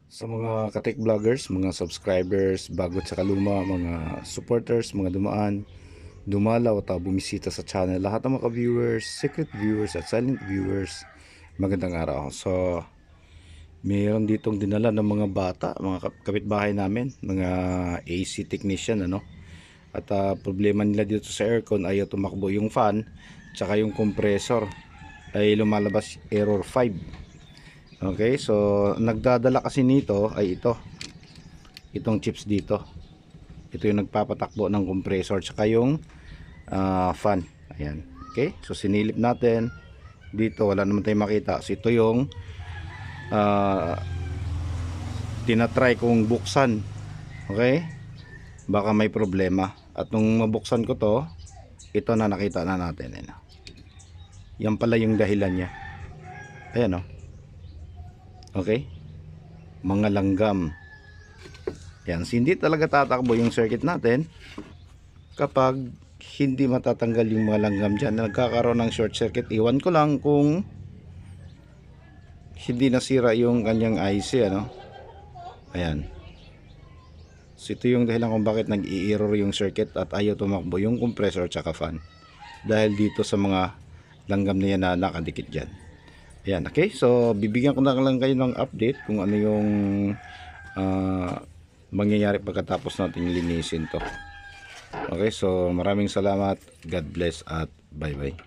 Sa mga ka-tech vloggers, mga subscribers, bago at saka luma, mga supporters, mga dumaan, dumalaw at bumisita sa channel, lahat ng mga viewers, secret viewers at silent viewers, magandang araw. So, mayroon ditong dinala ng mga bata, mga kapitbahay namin, mga AC technician, ano. At problema nila dito sa aircon, ayaw tumakbo yung fan, tsaka yung compressor ay lumalabas error 5. Okay, so nagdadala kasi nito ay itong chips dito. Ito yung nagpapatakbo ng compressor tsaka yung fan. Ayan. Okay, so sinilip natin dito, wala naman tayong makita. So ito yung tinatry kong buksan. Okay, baka may problema. At nung mabuksan ko to, ito na nakita na natin. Ayan. Yan pala yung dahilan niya. Ayan, oh. Okay, mga langgam. Yan, so hindi talaga tatakbo yung circuit natin kapag hindi matatanggal yung mga langgam dyan. Nagkakaroon ng short circuit. Iwan ko lang kung hindi nasira yung kanyang IC, ano. Ayan. So ito yung dahilan kung bakit nag-i-error yung circuit at ayaw tumakbo yung compressor tsaka fan. Dahil dito sa mga langgam na yan na nakadikit dyan. Ayan, okay. So bibigyan ko na lang kayo ng update kung ano yung mangyayari pagkatapos natin linisin to. Okay, so maraming salamat. God bless at bye bye.